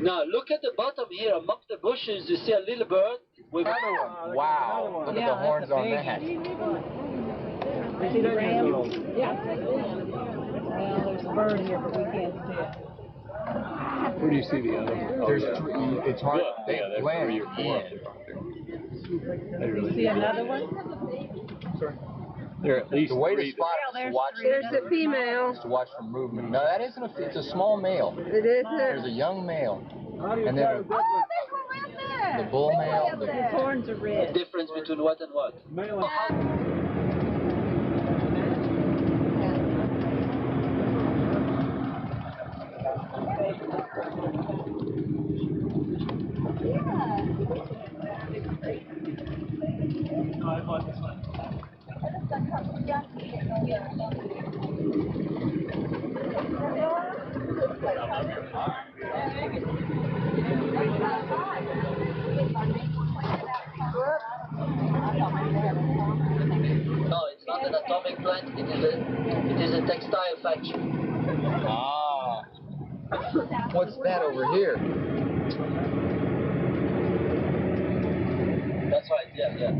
Now look at the bottom here. Among the bushes, you see a little bird with another one. Wow! Look at the horns on that. You see the ram? Yeah. Well, there's a bird here, but we can't see it. Where do you see the other one? There's it's hard. They blend in. You see another one? There are at least The way to three. spot it is to watch. There's the female. Is to watch for movement. No, that isn't a. It's a small male. It is. There's a young male, and then the bull male. His horns are the red. difference between what and what. No, it's not an atomic plant. It is a textile factory. Ah. What's that over here? That's right. Yeah.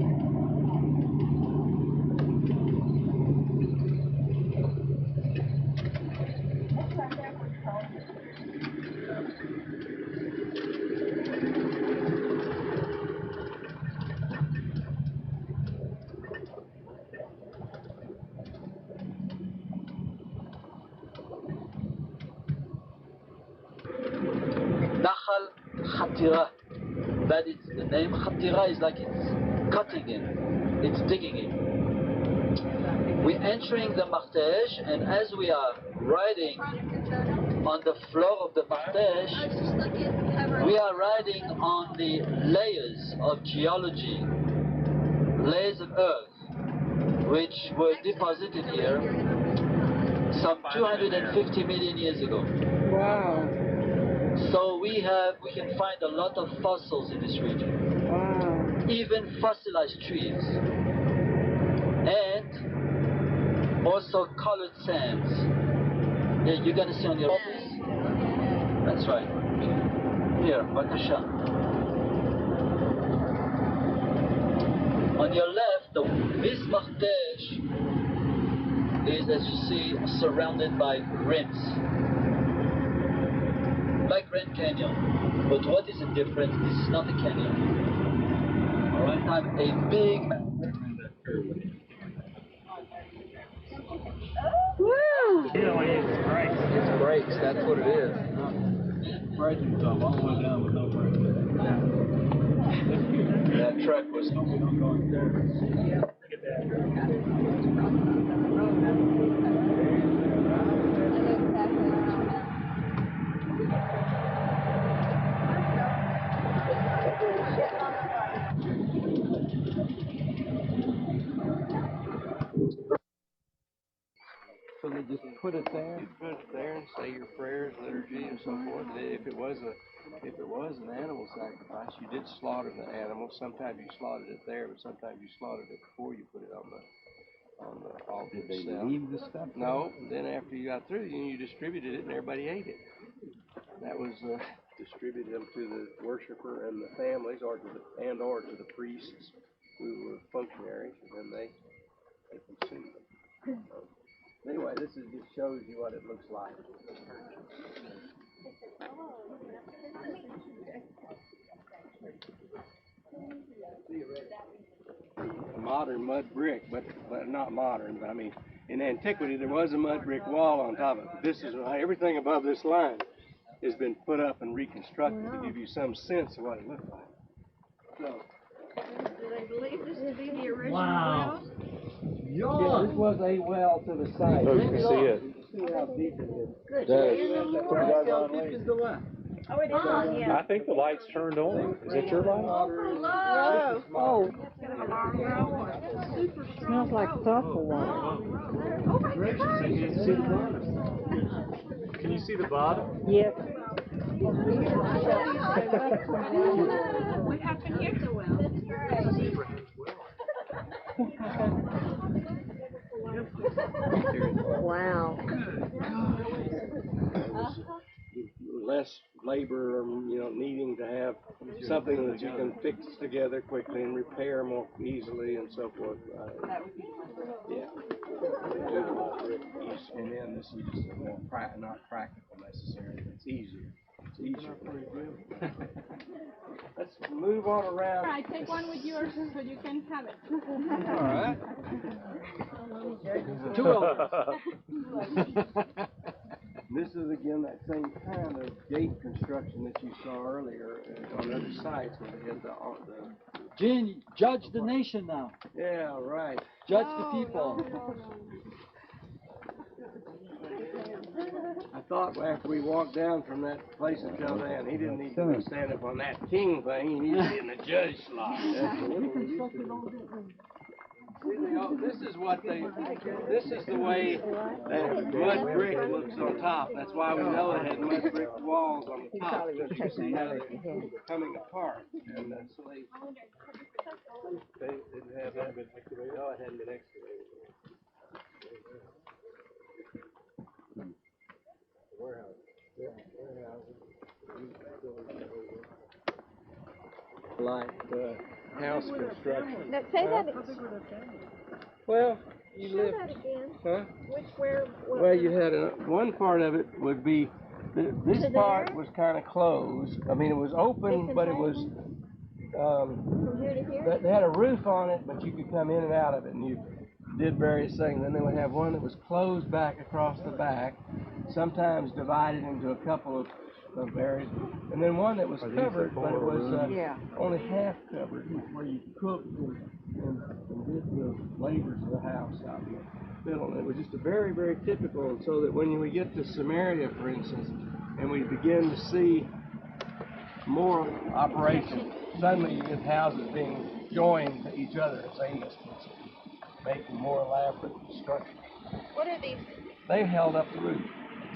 Nahal Khatira. That is the name. Khatira is like it's cutting in, it's digging in. We're entering the Martej, and as we are riding on the floor of the Martej, we are riding on the layers of geology, layers of earth, which were deposited here some 250 million years ago. Wow. So we can find a lot of fossils in this region. Wow. Even fossilized trees. And also colored sands. Yeah, you're gonna see on your That's right. Here, Bakasha. On your left, this Martej is, as you see, surrounded by rims. Like Grand Canyon. But what is the difference? This is not a canyon. Alright, I'm a big... Woo! It's brakes. That's what it is. Braking top all the way down with no brakes. That truck was... So they just put it there? You put it there and say your prayers, liturgy, and so forth. If it was an animal sacrifice, you did slaughter the animal. Sometimes you slaughtered it there, but sometimes you slaughtered it before you put it on the altar. Did they itself. leave the stuff? No. Then after you got through, you distributed it, and everybody ate it. That was distributed them to the worshiper and the families, or to the priests who were functionaries, and then they consumed them. Anyway, this just shows you what it looks like. Modern mud brick, but not modern. But I mean, in antiquity, there was a mud brick wall on top of it. This is everything above this line has been put up and reconstructed to give you some sense of what it looked like. So, Do they believe this to be the original Wow. well? yeah, this was a well to the side. Oh, you can see it. See how deep it is. How deep is the well? Oh, it is. Yeah. I think the light's turned on. Is it your light? Hello. Oh, smells like sulfur water. Oh my God. Can you see the bottom? Yes. What happened here to the well? Wow. Less labor for, needing to have something that you can fix together quickly and repair more easily and so forth. Yeah. And then this is just more not practical necessarily, but it's easier. It's easier. Let's move on around. All right, take one with yours so you can have it. All right. 2 elements. This is again that same kind of gate construction that you saw earlier on other sites where they had the Gene, judge the nation now. yeah, right. Judge the people. I thought after we walked down from that place in Chaldean, he didn't need to stand up on that king thing. He needed to be in the judge slot. This is the way that mud brick looks on top. That's why we know it had mud brick walls on the top. You can see how they're coming apart. And so they didn't have that been excavated. No, it hadn't been excavated. Like house construction. Now, say that. Well, you Show live, that again. huh? What? Well, you had one part of it would be, this To part there? was kind of closed. I mean, it was open, but it was, From here to here? they had a roof on it, but you could come in and out of it, and you did various things. Then they would have one that was closed back across the back, sometimes divided into a couple of areas, and then one that was covered, but it was only half covered, where you cooked and did the labors of the house out in the middle. And it was just a very, very typical, so that when we get to Samaria, for instance, and we begin to see more operation, suddenly you get houses being joined to each other as Amos puts it, making more elaborate structures. What are these? They held up the roof.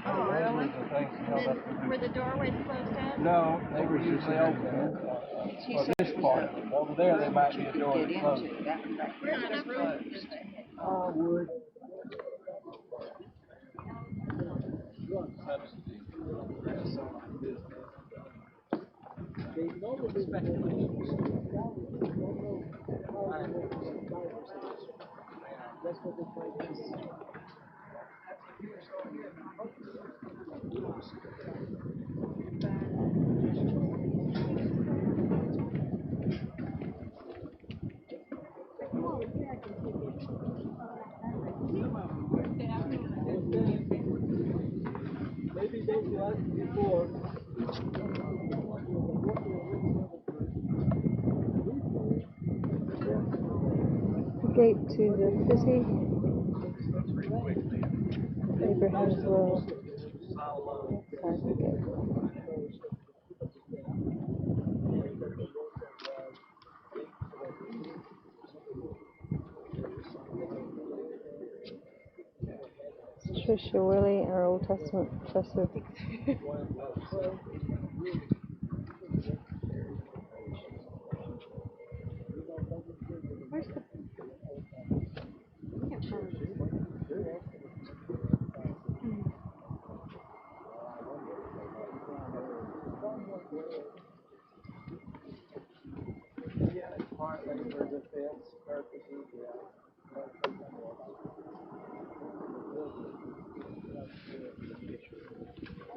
Oh, really? The things that held up the roof. Were the doorways closed up? No, they were usually open. For this part of it. Over there, they might be a door that closed. Wood. Maybe they was before. Gate to the city. Abraham's Well. Trisha Willie, our Old Testament professor. Yeah, it's partly for defense purposes,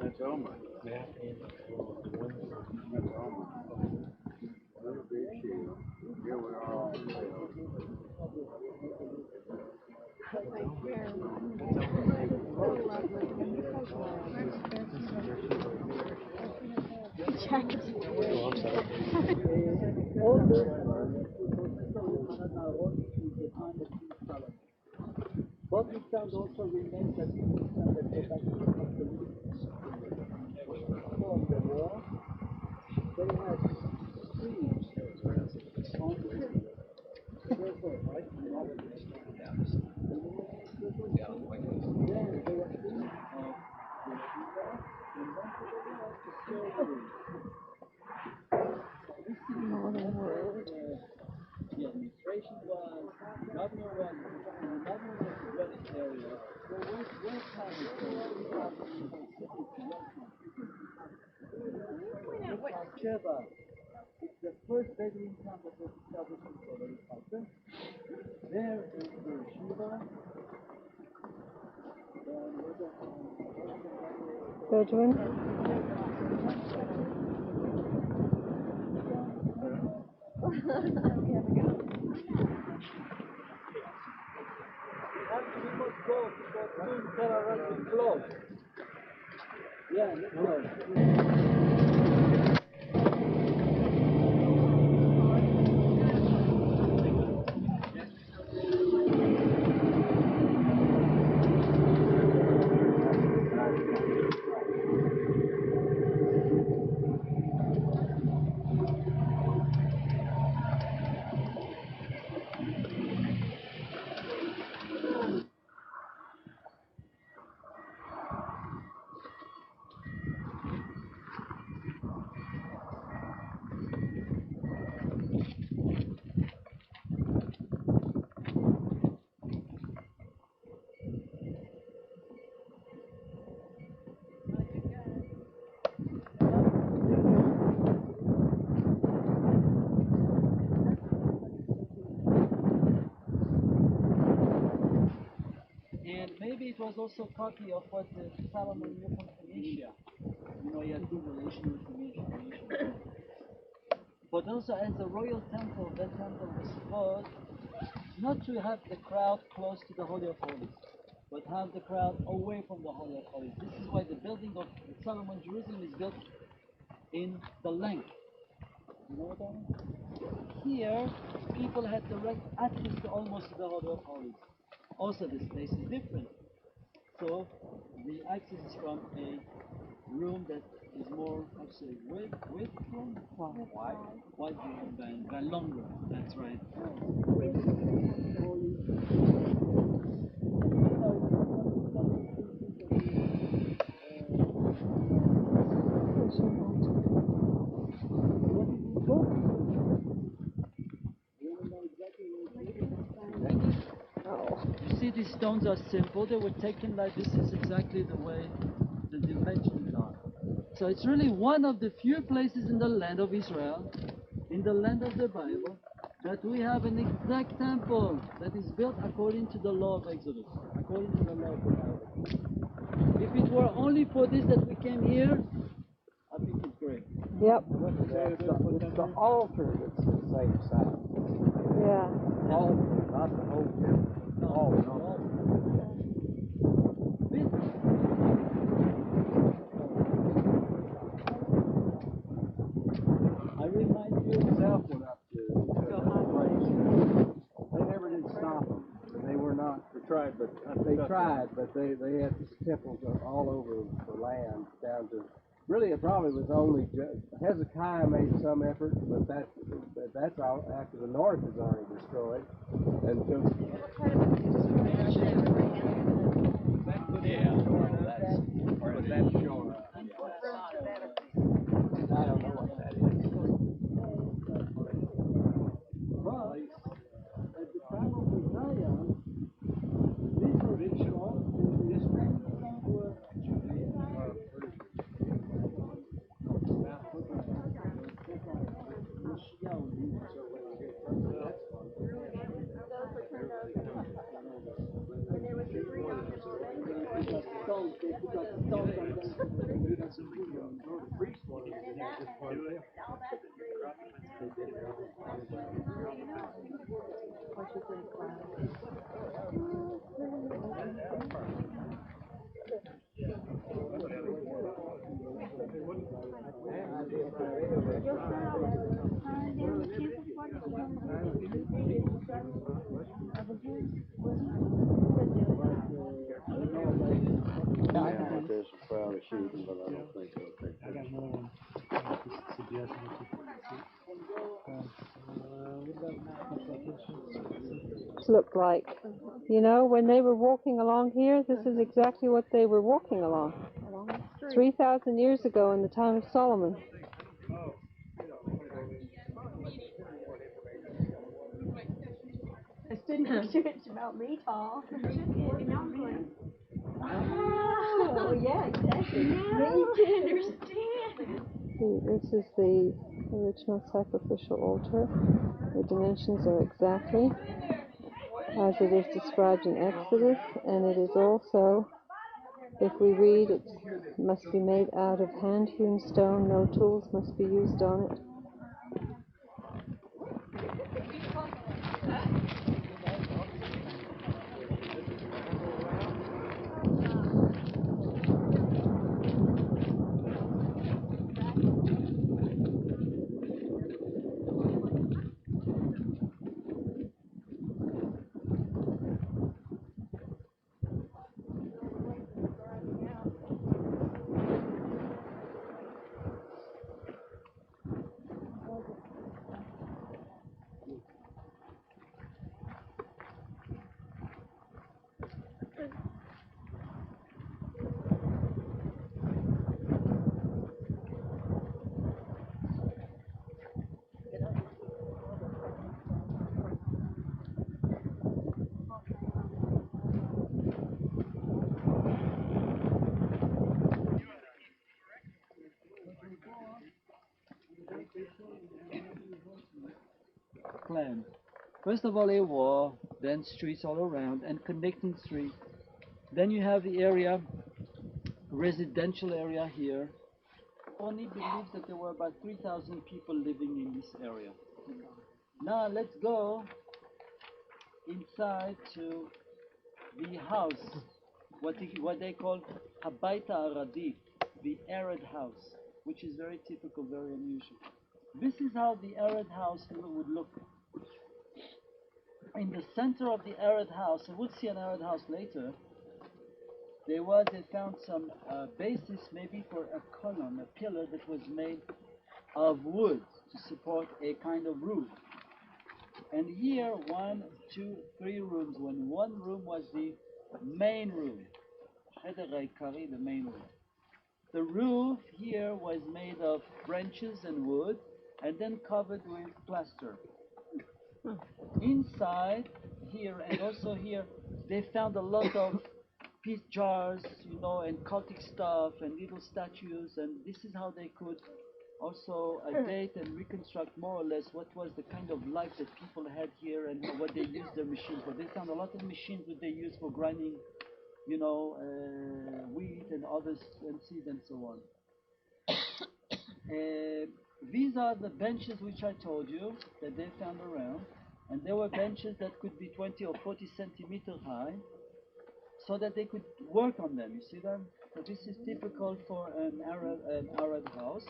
That's Oma. Yeah. That's Oma. Here we are. But we can also remain that we can go back to the from the war. They had streams on the river, right? The administration was, governor was running area. So where's Sheba. It's the first Bedouin camp that was established in Solar Culture. There is Beersheba. Bedouin. We must go because soon caravan will close. Yeah, let's go. And maybe it was also a copy of what Solomon knew from Phoenicia. You know, he had good relation with Phoenicia. But also as a royal temple, that temple was supposed not to have the crowd close to the Holy of Holies, but have the crowd away from the Holy of Holies. This is why the building of Solomon Jerusalem is built in the length. You know what I mean? Here, people had direct access to almost the Holy of Holies. Also, this place is different. So, the access is from a room that is more, I'd say, width room? Wide room than long room. That's right. You see, these stones are simple. They were taken like this is exactly the way the dimensions are. So it's really one of the few places in the land of Israel, in the land of the Bible, that we have an exact temple that is built according to the law of Exodus, according to the law of the Bible. If it were only for this that we came here, I think it's great. Yep. It's the altar that's the same size. Yeah. Altar, not the whole temple. All in all. I remind you, Himself went up to that place. They never did stop them. They were not. They tried, but they had temples all over the land down to. Really, it probably was only Hezekiah made some effort, but that's all after the north is already destroyed. And so, yeah, well, that's showing up. I don't know what that is. but at the time of Uzziah, this was destroyed, and this were There's a crowd of shooting, but I don't think they'll take I got another one. Just suggesting what you Looked like. You know, when they were walking along here, this is exactly what they were walking along. 3,000 years ago in the time of Solomon. I stood next to it, it's about me tall. Oh, yeah, exactly. Now you can understand. This is the original sacrificial altar. The dimensions are exactly as it is described in Exodus, and it is also, if we read, it must be made out of hand-hewn stone, no tools must be used on it. Plan. First of all, a wall, then streets all around, and connecting streets. Then you have the area, residential area here. Only believes that there were about 3,000 people living in this area. Now let's go inside to the house, what they call Habaita Aradi, the arid house, which is very typical, very unusual. This is how the arid house would look. In the center of the arid house, and we'll see an arid house later, they found some basis maybe for a column, a pillar that was made of wood to support a kind of roof. And here, 1, 2, 3 rooms. When one room was the main room, Cheder Kari, the main room. The roof here was made of branches and wood, and then covered with plaster. Inside here and also here, they found a lot of peace jars, and cultic stuff and little statues, and this is how they could also date and reconstruct more or less what was the kind of life that people had here and what they used their machines for. They found a lot of machines that they used for grinding, wheat and others and seed and so on. These are the benches which I told you that they found around, and there were benches that could be 20 or 40 centimeters high, so that they could work on them. You see them? So this is typical for an Arab house.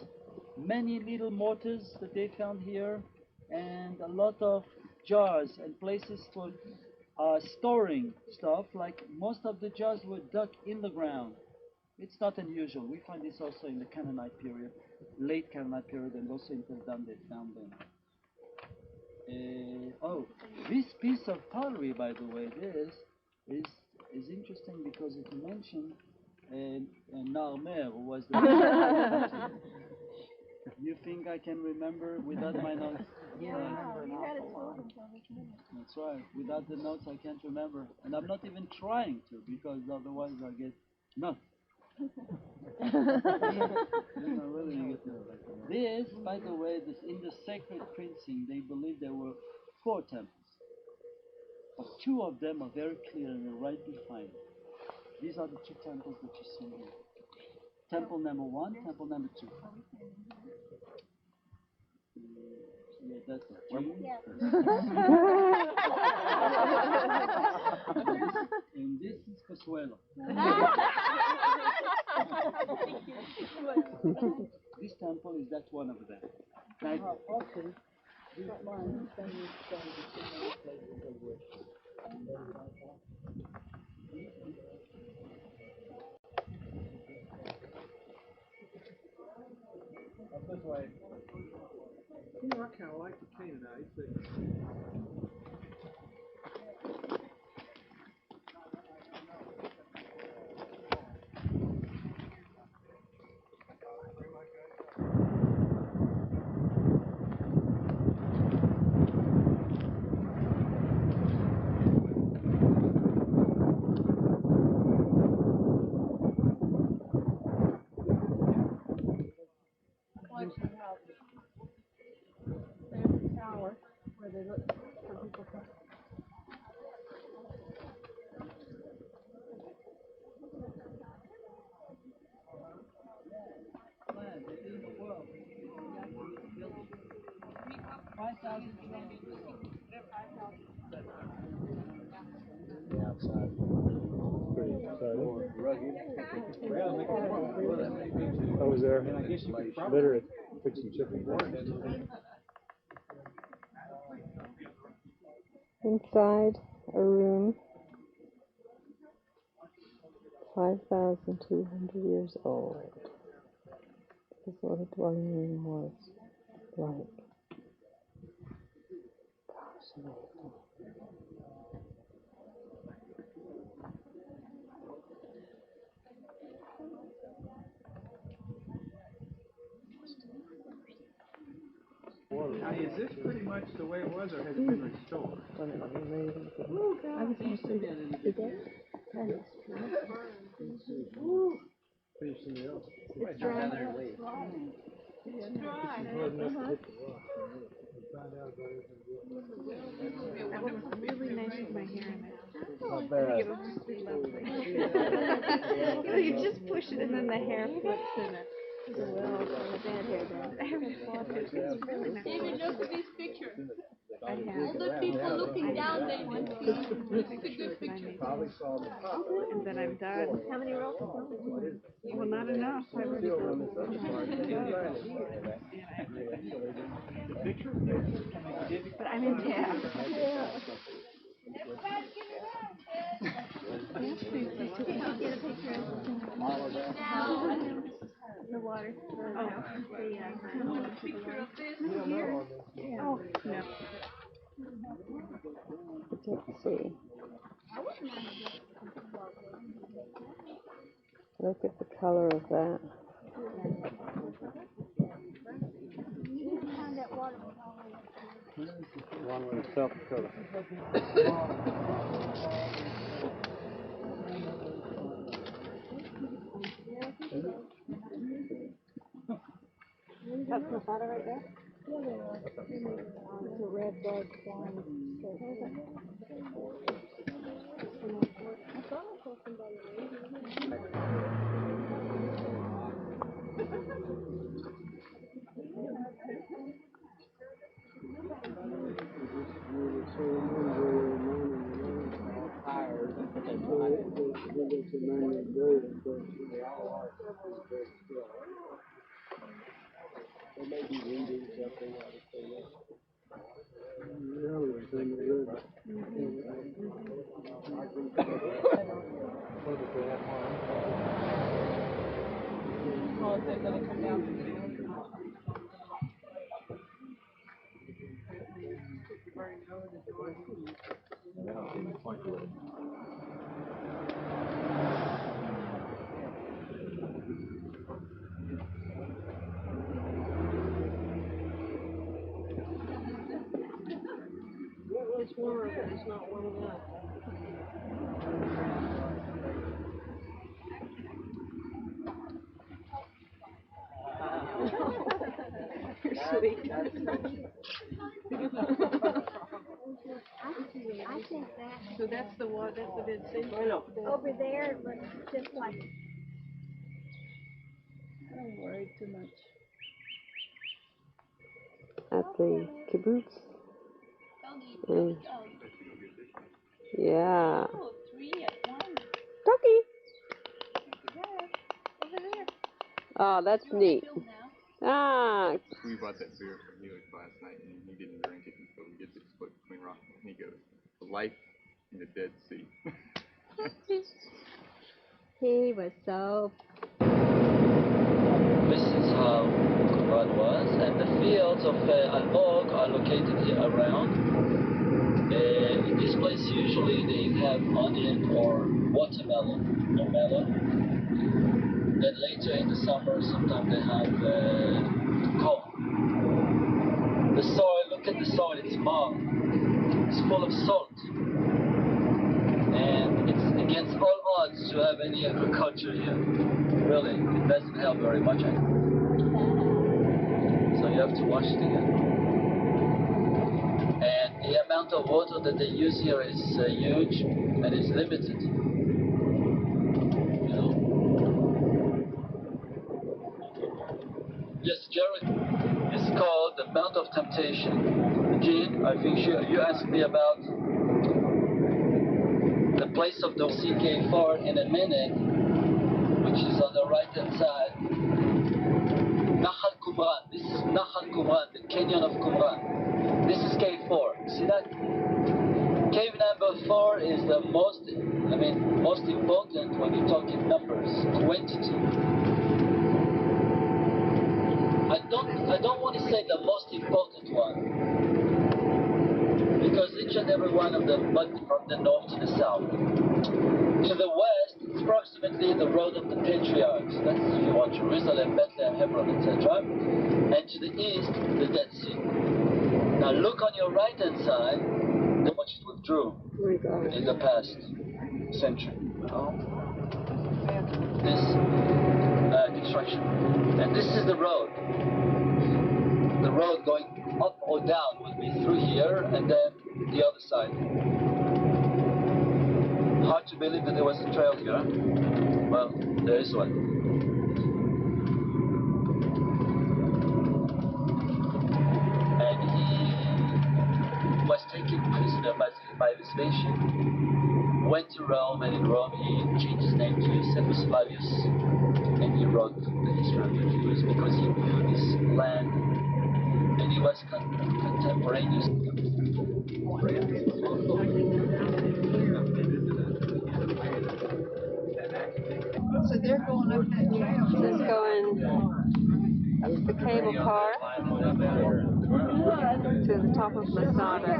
Many little mortars that they found here, and a lot of jars and places for storing stuff. Like most of the jars were dug in the ground. It's not unusual. We find this also in the Canaanite period, late Canaanite period, and also in Tel Dan they found them. This piece of pottery, by the way, is interesting because it mentioned Narmer, who was the You think I can remember without my notes? Yeah, you had it told until this minute. That's right. Without the notes, I can't remember, and I'm not even trying to because otherwise I'll get nuts. This, by the way, in the sacred printing, they believe there were 4 temples. But 2 of them are very clear and they're right behind. These are the 2 temples that you see here. Temple number 1, temple number 2. Yeah, that's it. Yeah. And this is Consuelo. This temple is that one over there. Up this way. I kind of like the Canaanites. There's the tower where they look for people to. The outside. Pretty exciting. I was there. Better at fixing chicken. Inside a room 5,200 years old. This is what a dwelling room was like. Gosh, amazing. Now, is this pretty much the way it was, or has it been restored? I was going to say that. It's dry. That would look really nice with my hair in it. Not I bad. think it would just be lovely. You just push it and then the hair flips in it. Well, the bad hair does. I haven't thought it. It's really nice. David, look at these pictures. I have. All the people looking down, David. It's a good picture. Probably saw the top. And then I'm done. How many rolls? Well, not enough. I already but I'm in town. The water. Oh, Picture of this here. oh, no. Let's see. Look at the color of that. One way to South Dakota. That's the bottom right there? It's a red bug flying. Oh, is it gonna come down? It's warmer, but it's not warming up. You're sweet. I think that So that's the one, that's the big thing. over there looks just like. I don't worry too much. At the kibbutz. Doggy, Yeah. oh, 3 at once. Ducky. Over there. Oh, that's You're neat. filled now. Ah, We bought that beer from Helix last night, and he didn't drink it, and so we get it split between Ross, and he goes, "The life in the Dead Sea." He was so. This is how Qumran was, and the fields of Almog are located here around. In this place, usually they have onion or watermelon or melon. Then later in the summer, sometimes they have corn. The soil, look at the soil, it's marl. It's full of salt. And it's against all odds to have any agriculture here. Really, it doesn't help very much. so you have to wash it again. And the amount of water that they use here is huge and is limited. You know? Yes, Jared, it's called the Mount of Temptation. Jean, I think you asked me about the place of the CK4 in a minute, which is on the right hand side. Nahal Qumran. This is Nahal Qumran, the Canyon of Qumran. This is cave 4. See that? Cave number 4 is the most important when you talk in numbers, quantity. I don't want to say the most important one, because each and every one of them went from the north to the south. To the west, it's approximately the road of the patriarchs. That's if you want Jerusalem, Bethlehem, Hebron, etc. And to the east, the Dead Sea. Now look on your right hand side, how much it withdrew in the past century. This construction. And this is the road. The road going up or down will be through here and then the other side. Hard to believe that there was a trail here. Well, there is one. And he was taken prisoner by Vespasian, went to Rome, and in Rome he changed his name to Josephus Flavius, and he wrote the history of the Jews because he knew this land, and he was contemporaneous. So they're going up that trail. Just going up the cable car to the top of Masada.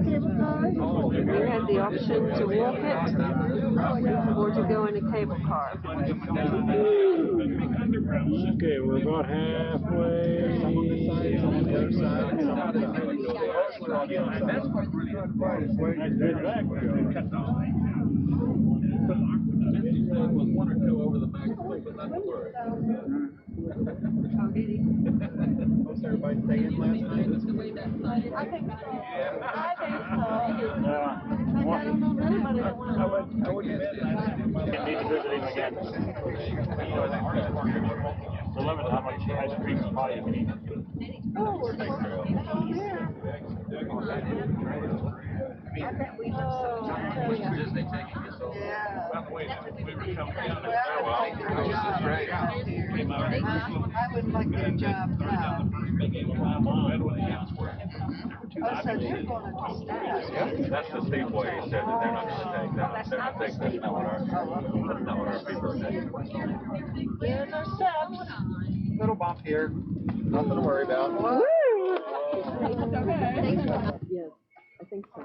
You had the option to walk it or to go in a cable car. Okay, we're about halfway. Some on this side, some on the other side. Was one or two over the max, but not the word. Was everybody staying last night? I think so. I don't know anybody that wants to. I wouldn't bet last night. Need to visit him again. The limit how much ice cream and pie you can eat. Oh, we're supposed to be down here. I bet we have some time. Disney taking you so. Yeah. By the way, we were coming down Well, I would like their job now. Oh, so they're going to staff. That's the state way he said that they're not going to take that. That's They're not going to take that's not what our people are saying. There's our steps. Little bump here. Nothing to worry about. Yes, I think so.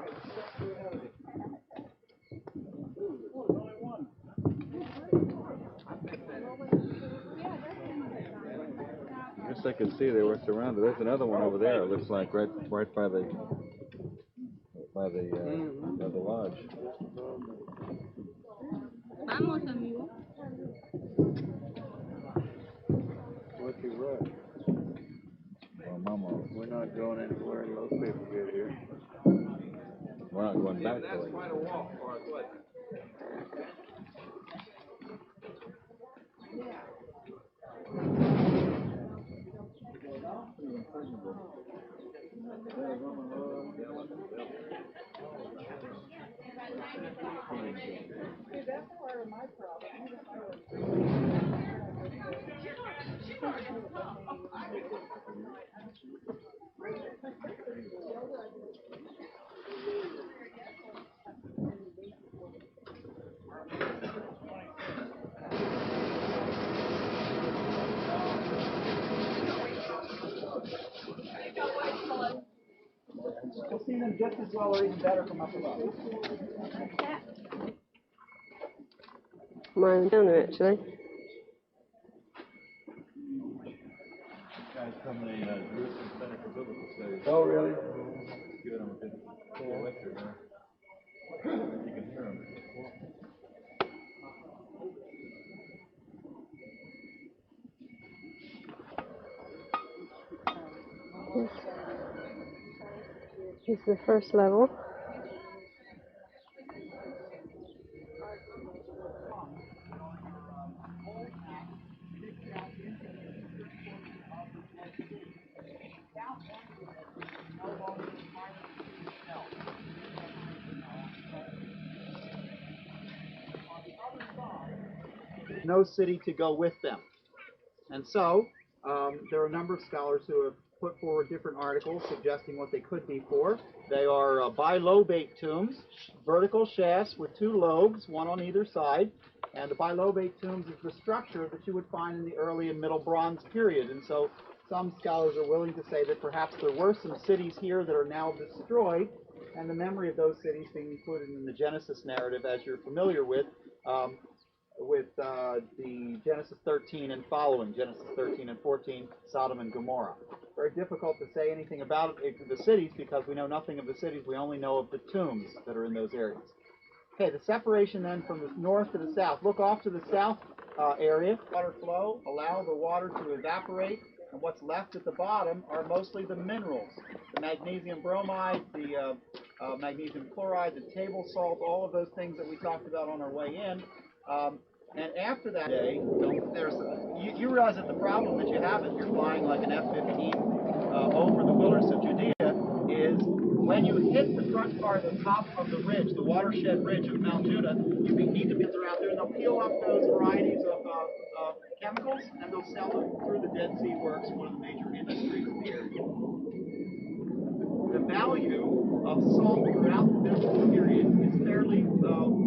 I guess I could see they were surrounded. There's another one over there. It looks like right by the lodge. Vamos, amigo. Lucky right. Well, Mama, We're not going anywhere and those people get here. we're not going back to it. Quite a walk for us, wasn't it? You'll see them just as well or even better from up above. More down there, actually. Guys from the Jerusalem Center for Biblical Studies. Oh, really? Giving them a good lecture there. You can hear them. This is the first level. No city to go with them. And so there are a number of scholars who have put forward different articles suggesting what they could be for. They are bilobate tombs, vertical shafts with two lobes, one on either side. And the bilobate tombs is the structure that you would find in the early and middle Bronze period. And so some scholars are willing to say that perhaps there were some cities here that are now destroyed, and the memory of those cities being included in the Genesis narrative, as you're familiar with the Genesis 13 and following, Genesis 13 and 14, Sodom and Gomorrah. Very difficult to say anything about the cities because we know nothing of the cities. We only know of the tombs that are in those areas. Okay, the separation then from the north to the south. Look off to the south area. Water flow, allow the water to evaporate, and what's left at the bottom are mostly the minerals. The magnesium bromide, the magnesium chloride, the table salt, all of those things that we talked about on our way in. And after that day, you realize that the problem that you have if you're flying like an F-15 over the wilderness of Judea is when you hit the front part of the top of the ridge, the watershed ridge of Mount Judah, you need to be out there and they'll peel up those varieties of chemicals and they'll sell them through the Dead Sea Works, one of the major industries in the area. The value of salt throughout the biblical period is fairly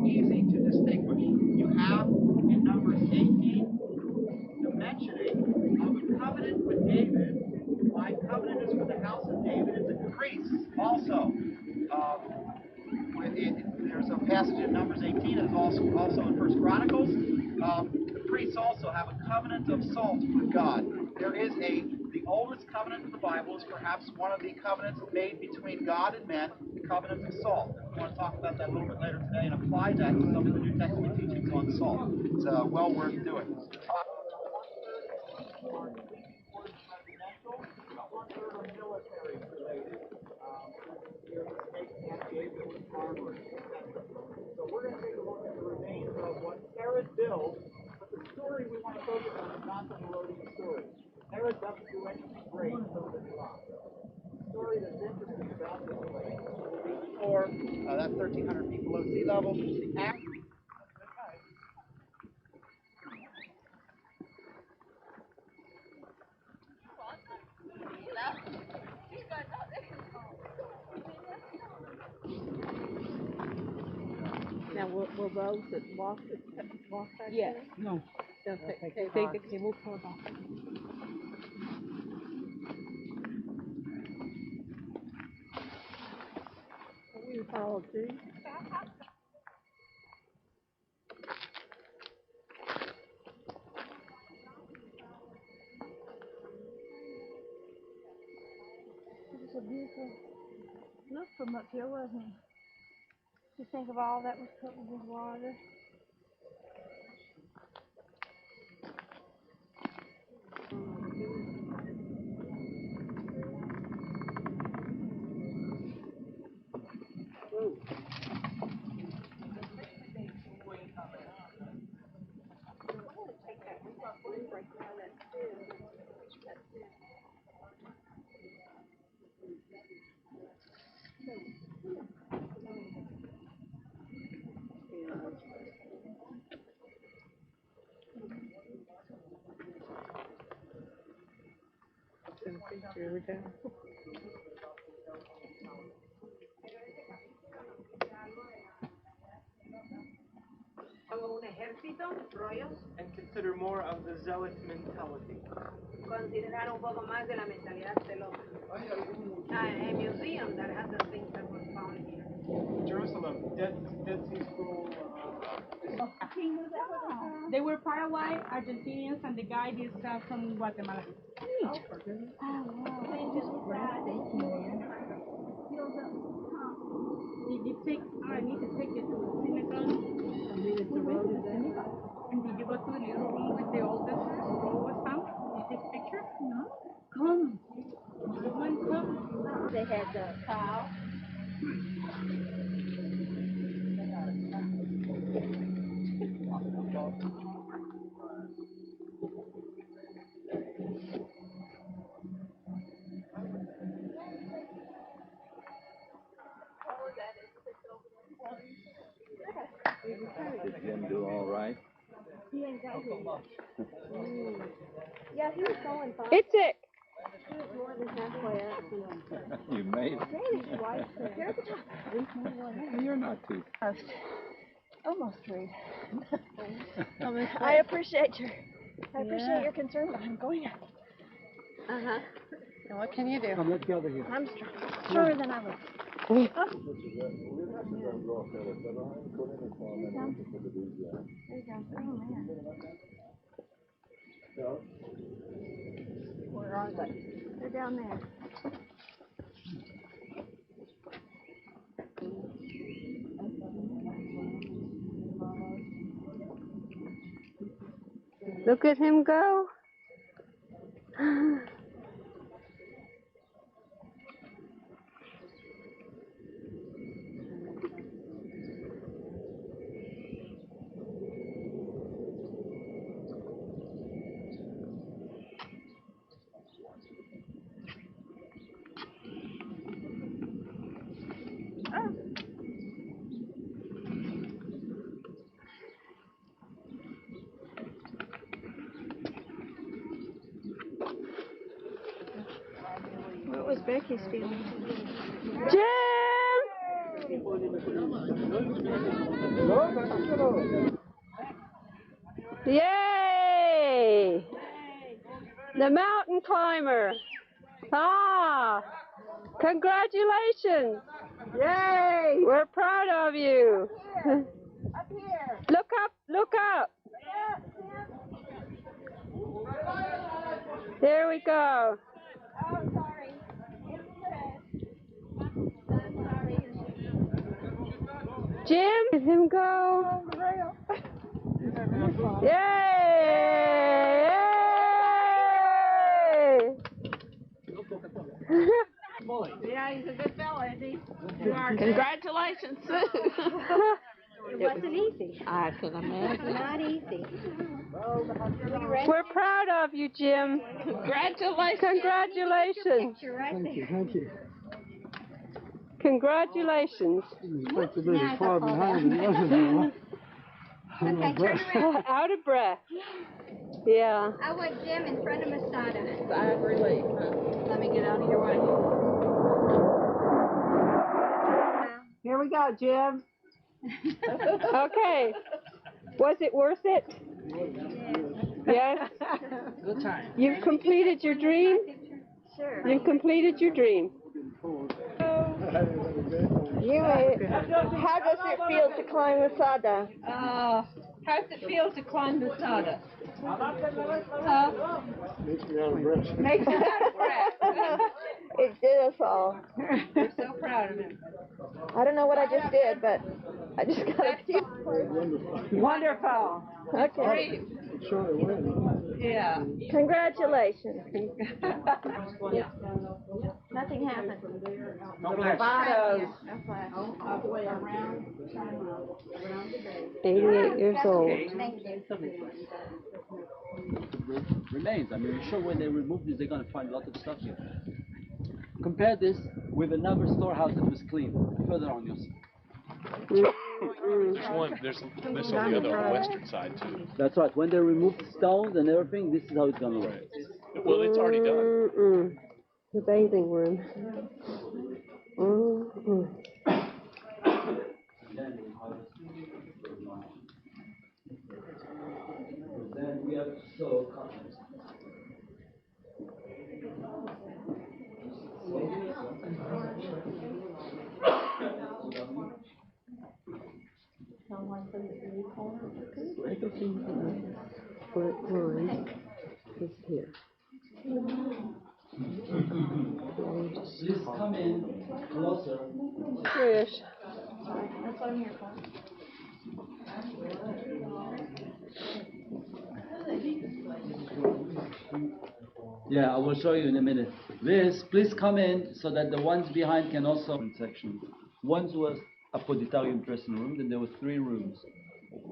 easy to distinguish. You have in Numbers 18 the mentioning of a covenant with David. My covenant is with the house of David and the priests also. There's a passage in Numbers 18 and also in 1 Chronicles. The priests also have a covenant of salt with God. There is the oldest covenant in the Bible is perhaps one of the covenants made between God and men, the covenant of salt. We want to talk about that a little bit later today and apply that to some of the New Testament teachings on salt. It's well worth doing. So we're going to take a look at the remains of what Herod built, but the story we want to focus on is not the Herodian story. Herod doesn't do anything great until the July. The story that's interesting about this place will be before that's 1,300 feet below sea level. Now, will those that walk back Yes. there? No. They'll take the cable car back. We follow too. It was a beautiful look from up here, wasn't it? Just think of all that was covered with water. Here we go. And consider more of the zealot mentality. Considerar un poco más de la mentalidad celota. A museum that has the things that were found here. Jerusalem, Dead Sea Scroll. They were Paraguay, Argentinians, and the guide is from Guatemala. Oh, wow. Thank you. Did you take? I need to take it to the synagogue. And did you go to the little room with the oldest scroll was found? Did you take picture? No. Come. You went They had the cow. Jim do all right? He ain't got here yet. Yeah, he was going fine. It's it. He was more than halfway up. You made it. His wife said, "Here's the top." You're not too. Almost three. I appreciate your concern, but I'm going up. Uh-huh. And what can you do? Come, let's get over here. I'm stronger than I was. Where are they? They're down there. Look at him go. What was Becky's feeling? Jim! Yay! The mountain climber. Ah! Congratulations! Yay! We're proud of you. Up here. Look up! Look up! There we go. Oh, sorry. Jim, let him go. Yay! Yeah, he's a good fella, isn't he? Congratulations, Sue. It wasn't easy. I can imagine. Not easy. We're proud of you, Jim. Congratulations. Congratulations. You're right there. Thank you. Congratulations. Supposed to be far behind me, wasn't it? Out of breath. Yeah. I want Jim in front of Masada. Sigh of relief. Let me get out of your way. Here we go, Jim. Okay. Was it worth it? Yes? Good time. You've completed your dream? Sure. You've completed your dream. How does it feel to climb Masada? How's it feel to climb Masada? Makes me out of breath. Makes you out of breath. It did us all. We're so proud of him. I don't know what I just did, but I just got a few. Wonderful. Okay. Sure it went. Yeah. Congratulations. Nothing happened. No photos. No flash. 88 years old. Thank you. Remains. I mean, I'm sure when they remove this, they're going to find a lot of stuff here. Compare this with another storehouse that was clean further on your side. There's this on the other western side too. That's right. When they remove the stones and everything, this is how it's going to look. Well, it's already done. The bathing room. Then we have to sew cottons. Split line is here. Please come in closer. Trish. That's what I'm here for. Yeah, I will show you in a minute. This, please come in so that the ones behind can also section. One was a poditarium dressing room, then there were 3 rooms.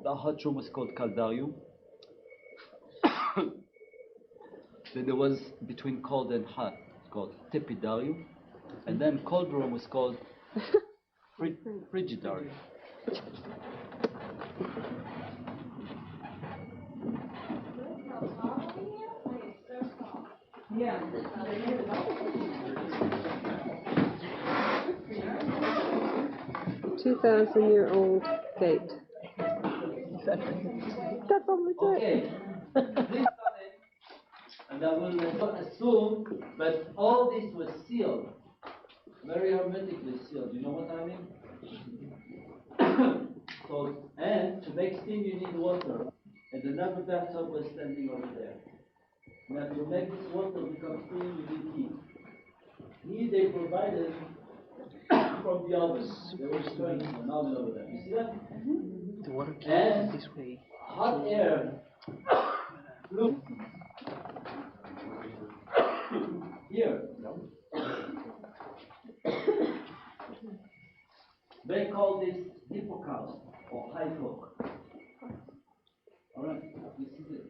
The hot room was called caldarium. Then there was between cold and hot, it's called tepidarium. And then cold room was called frigidarium. Yeah. 2,000-year-old gate. That's only Okay. And I will assume that all this was sealed, very hermetically sealed. You know what I mean? So, and to make steam you need water, and another bathtub was standing over there. Now to make this water become steam you need heat. Heat they provided from the oven. They were storing an oven over there. You see that? The water And this way. hot air flew here. They call this hippocamp or hypo. Alright, this is it.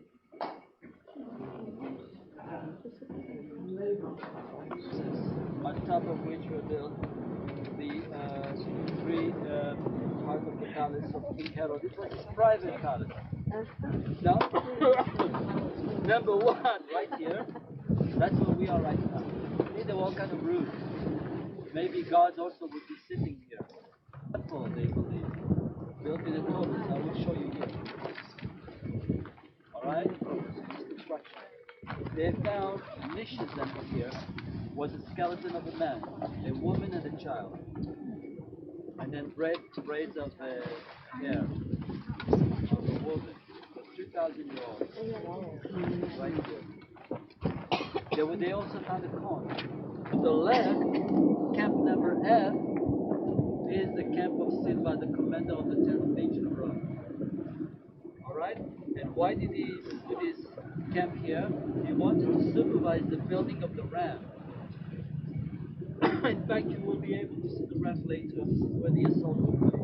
On top of which were built the 3 part of the palace of King Herod. It was his private palace. Now, number 1 right here, that's where we are right now. See, there were all kind of rooms. Maybe gods also would be sitting here. Temple, they believe, built in accordance. I will show you here. Alright? They found niches under here was a skeleton of a man, a woman and a child. And then braids of hair of a woman. 2,000-year-old. Right here. They also found a corn. To the left, camp number F is the camp of Silva, the commander of the 10th Legion of Rome. Alright? And why did he put his camp here? He wanted to supervise the building of the ram. In fact, you will be able to see the ram later. This is where the assault took place.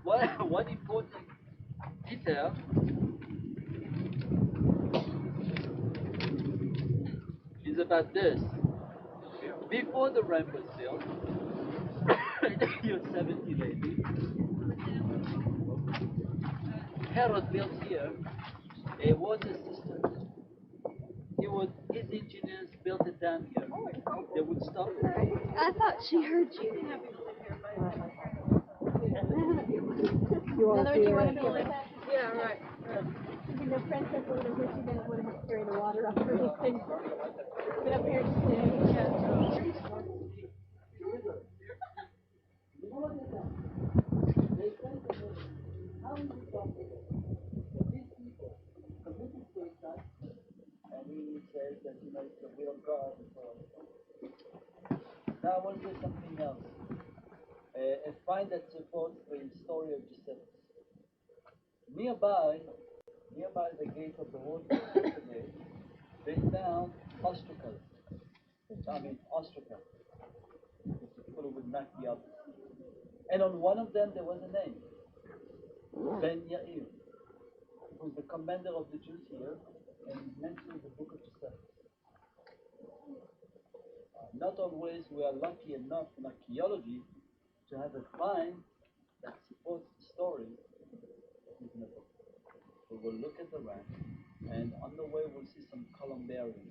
One important detail is about this. Before the ramp was built, in the year 1780, Herod built here a water system. His engineers built it down here. They would stop it. I thought she heard you. You want to Do see you want it? to be like that? Yeah, right. The princess would have wished she didn't want to have to carry the water up her thing. But up here today, yeah. And he says that it's the will of God. Now I want to do something else. A find that supports the story of Josephus. Nearby the gate of the water, they found ostracas. Ostraca. People would knock the others. And on one of them there was a name. Ben Yair, who's the commander of the Jews here, and is mentioned in the book of Josephus. Not always we are lucky enough in archaeology to have a find that supports the story in the book. We will look at the ramp, and on the way we'll see some columbarium.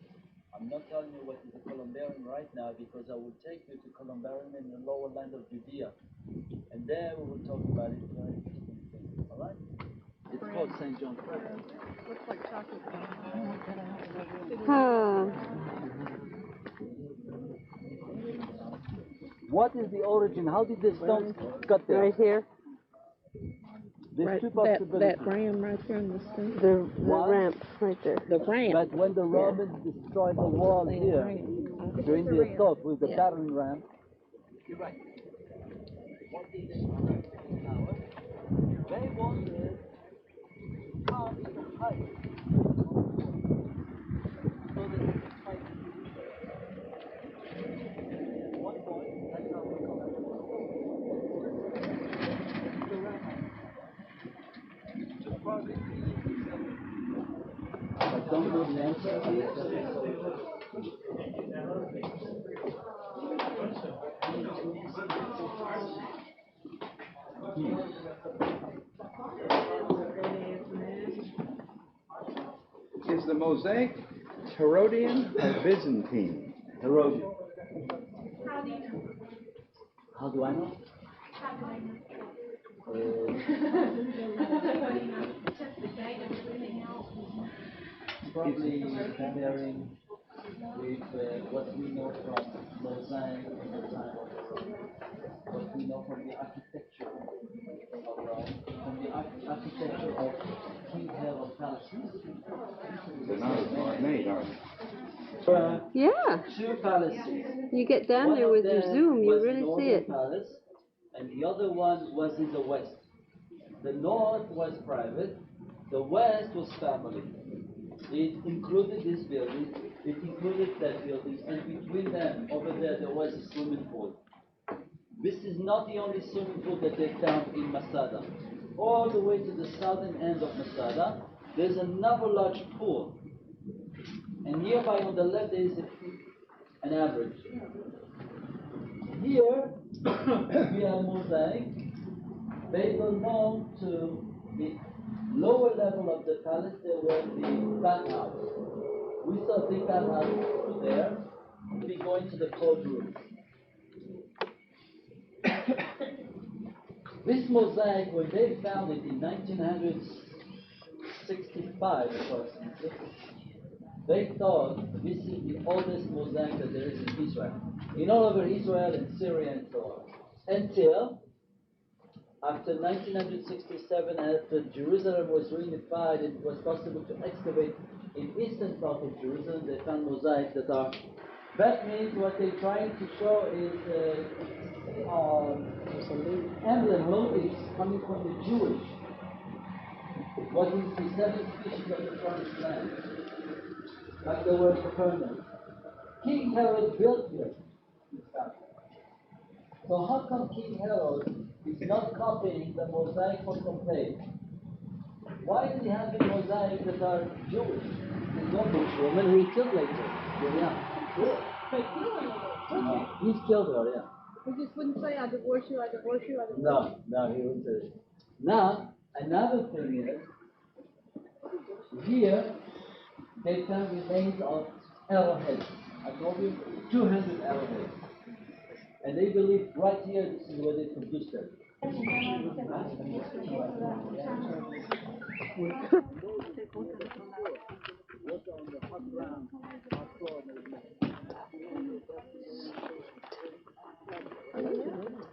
I'm not telling you what is a columbarium right now because I will take you to columbarium in the lower land of Judea, and there we will talk about it. Very interesting thing. All right? It's called St. John Prayer. Looks like chocolate. What is the origin? How did the stones got there? Right here. There's Right, two possibilities. that ram right there in the center. The ramp right there. The ramp. But when the Romans destroyed the wall here during the assault with the battering ram, you're right. What did they do? They wanted to come to the height. Is the mosaic Herodian or Byzantine? Herodian. How do I know? Probably comparing with what we know from mosaic in the time of Rome, what we know from the architecture of Rome, from the architecture of King Herod palaces. They're not as hard made, are they? Yeah. Two palaces. You get down One there of with your them zoom, you was really see Northern it. Palace, and the other one was in the west. The north was private, the west was family. It included this building, it included that building, and between them, over there was a swimming pool. This is not the only swimming pool that they found in Masada. All the way to the southern end of Masada, there's another large pool. And nearby on the left there is an average. Here, we have mosaic. They belong to the lower level of the palace. There was the bathhouse. We saw a big bathhouse over there. We'll be going to the cold room. This mosaic, when they found it in 1965 approximately, they thought this is the oldest mosaic that there is in Israel. In all over Israel and Syria and so on. Until after 1967, after Jerusalem was reunified, it was possible to excavate in eastern part of Jerusalem. They found mosaics that are. That means what they're trying to show is emblem motifs coming from the Jewish. What is the seven species of the promised land? Like the word Capernaum. King Herod built here. So how come King Herod is not copying the mosaic for Pompeii? Why is he having mosaics that are Jewish? There's no Jewish woman who he killed later. Yeah. He's killed her, yeah. He just wouldn't say, I divorce you, I divorce you, I divorce you. No, he wouldn't say it. Now, another thing is, here, they found remains of arrowheads. I told you, 200 arrowheads. And they believe right here, this is where they produced them.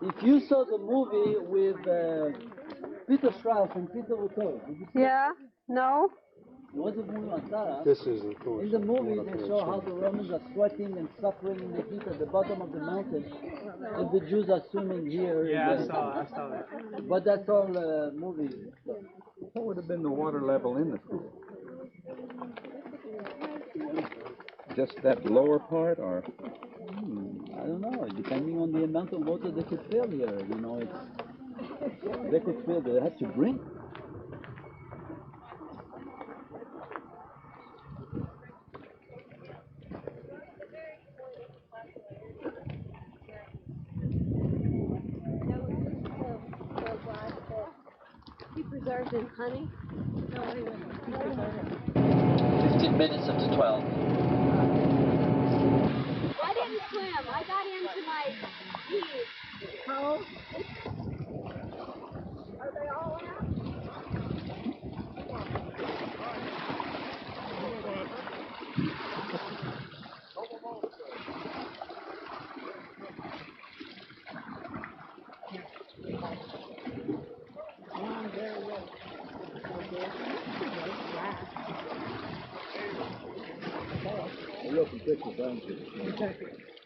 If you saw the movie with Peter Strauss and Peter Russo, Yeah? No? there was a movie on Sarah. This is, of course, In the movie, they show how the Romans are sweating and suffering in the heat at the bottom of the mountain, and the Jews are swimming here. Yeah, I saw that. But that's all movie. What would have been the water level in the pool? Just that lower part, or? I don't know, depending on the amount of water they could fill here, you know, they could fill, they had to drink. He preserved in honey? No, he wouldn't. 15 minutes after 12. I didn't swim. I got into my knees. Oh. Are they all out?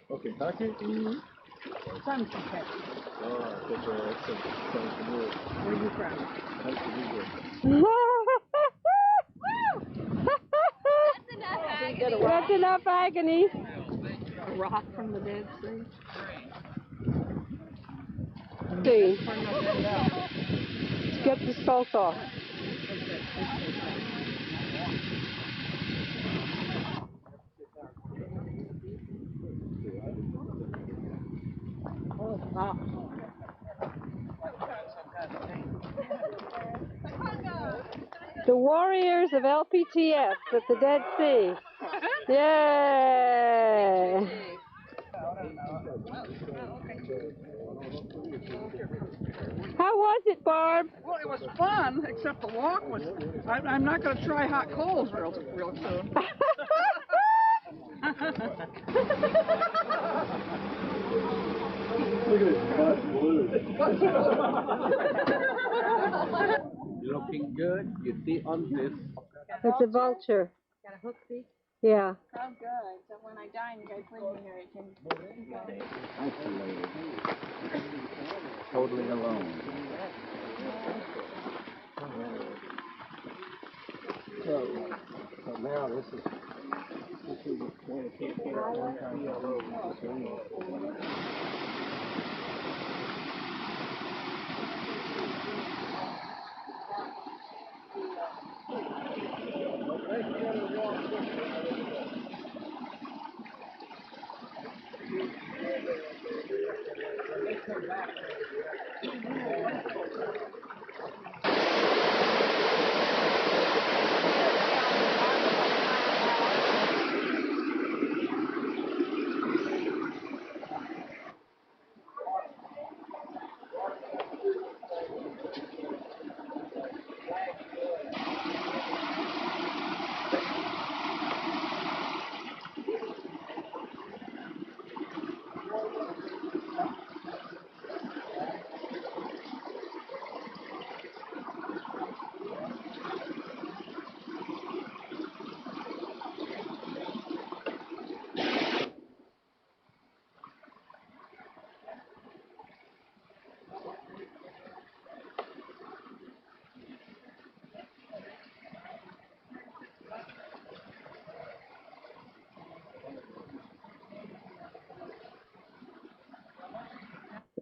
Oh, Kentucky? Some Kentucky. Oh, I think Where are you from? That's enough agony. enough agony. A rock from the Dead Sea. See. Get the skulk off. The warriors of LPTF at the Dead Sea. Yay! How was it, Barb? Well, it was fun, except the walk was. I'm not going to try hot coals real soon. Look at his butt blue. Looking good. You see on this. It's a vulture. Got a hook beak? Yeah. Oh, good. So when I die and you guys leave me here, you can. Isolated. Totally alone. So now this is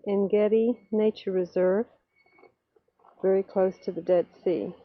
Engedi Nature Reserve, very close to the Dead Sea.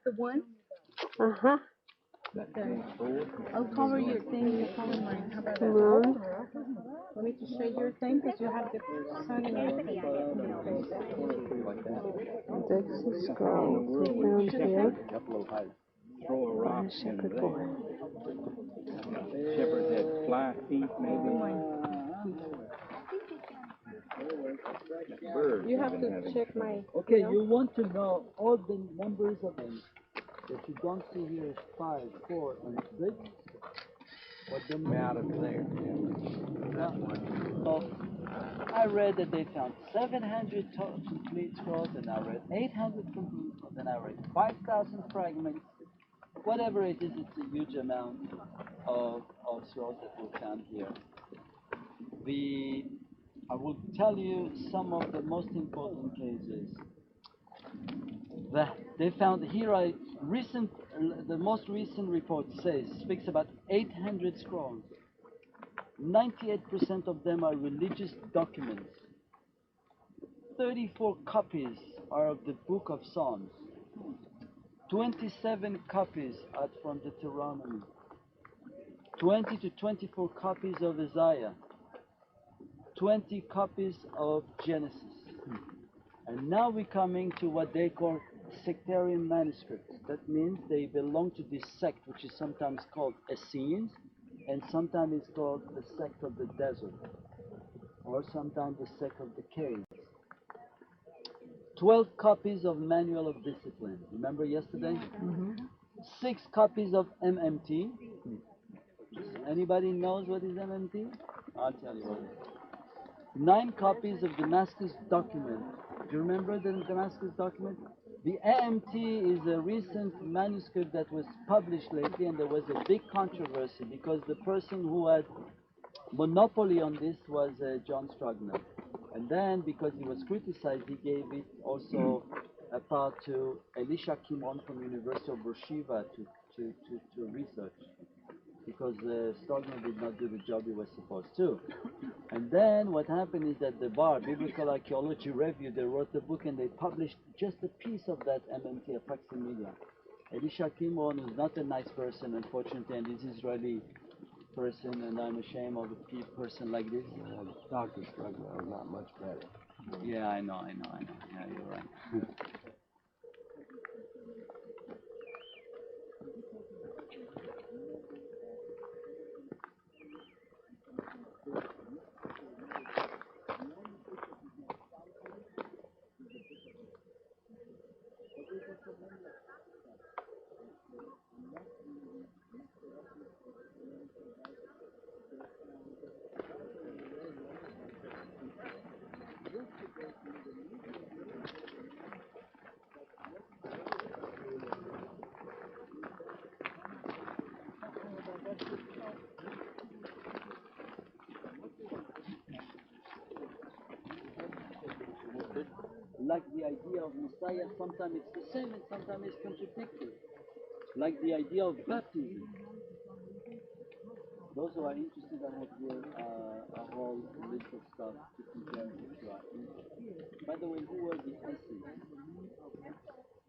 The one? Uh-huh. I'll cover your thing, you cover mine. How about that? Come on. Want me to shade your thing because you have the sun in your face? Dead Sea Scrolls. We found here. Throw a rock in Shepherd there. boy. Shepherd had fly feet, maybe. Birds. You have to check my. Okay, you want to know all the numbers of them that you don't see here is 5, 4, and 6. What the Out of there. So I read that they found 700 complete scrolls, and I read 800 complete scrolls, and I read 5,000 fragments. whatever it is, it's a huge amount of scrolls that were found here. I will tell you some of the most important cases that they found here. The most recent report speaks about 800 scrolls. 98% of them are religious documents. 34 copies are of the Book of Psalms. 27 copies are from Deuteronomy. 20 to 24 copies of Isaiah. 20 copies of Genesis. And now we're coming to what they call sectarian manuscripts. That means they belong to this sect, which is sometimes called Essenes, and sometimes it's called the sect of the desert, or sometimes the sect of the caves. 12 copies of Manual of Discipline. Remember yesterday? 6 copies of MMT. Anybody knows what is MMT? I'll tell you what it is. 9 copies of Damascus document. Do you remember the Damascus document? The AMT is a recent manuscript that was published lately, and there was a big controversy because the person who had monopoly on this was John Strugman. And then, because he was criticized, he gave it also a part to Elisha Kimon from University of Beersheba to research, because Strugman did not do the job he was supposed to. And then what happened is that the BAR, Biblical Archaeology Review, they wrote a book and they published just a piece of that MMT, a facsimile. Elisha Kimon is not a nice person, unfortunately, and this Israeli person, and I'm ashamed of a person like this. Dr. Strugman is not much better. Yeah, I know. Yeah, you're right. Like the idea of Messiah, sometimes it's the same and sometimes it's contradictory. Like the idea of baptism. Those who are interested, I have here a whole list of stuff to compare each. By the way, who were the Essenes?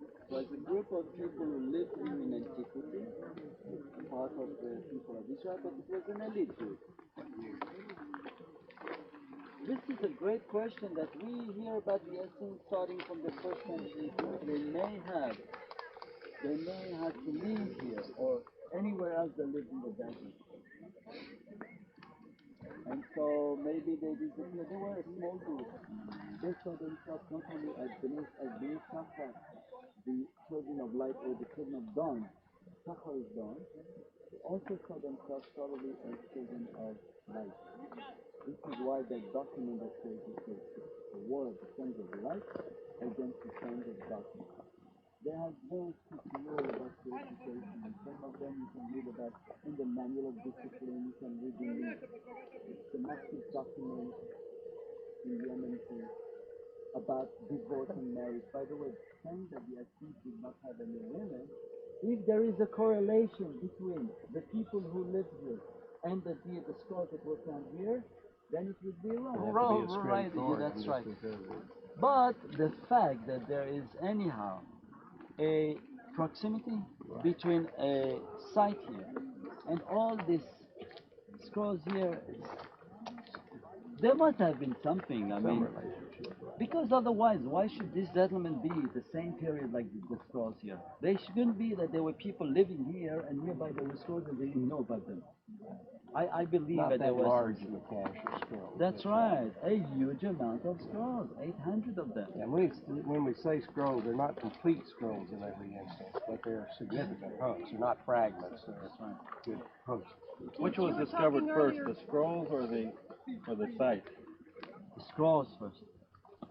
It was a group of people who lived here in antiquity, part of the people of Israel, but it was an elite group. This is a great question that we hear about the Essenes starting from the first century. They may have to live here or anywhere else they lived in the desert. And so maybe they disappeared. They were a small group. They saw themselves not only as Bnei Sachar, the children of light, or the children of dawn. Sachar is dawn. They also saw themselves probably as children of light. This is why that document that says the war of the sons of light against the sons of darkness. They have very quick law about purification, and some of them you can read about in the Manual of Discipline, you can read in the Damascus document in the MMT about divorce and marriage. By the way, saying that the Essenes did not have any women, if there is a correlation between the people who lived here and the scrolls that were found here, then it would be wrong. Right, yeah, that's right. But the fact that there is anyhow a proximity between a site here and all these scrolls here, there must have been something, I mean, because otherwise, why should this settlement be the same period like the scrolls here? They shouldn't be that there were people living here and nearby there were scrolls and they didn't know about them. I believe that there was large in the cache of scrolls. That's right, a huge amount of scrolls, 800 of them. And when we say scrolls, they're not complete scrolls in every instance, but they're significant hunks. They're not fragments. They're good hunks. Which was discovered first, the scrolls or the site? The scrolls first.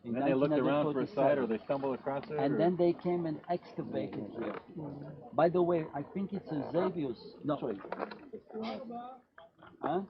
In And then they looked around for a 1947. site, or they stumbled across it. And or? then they came and excavated here. By the way, I think it's a Xavius. No, sorry. Huh?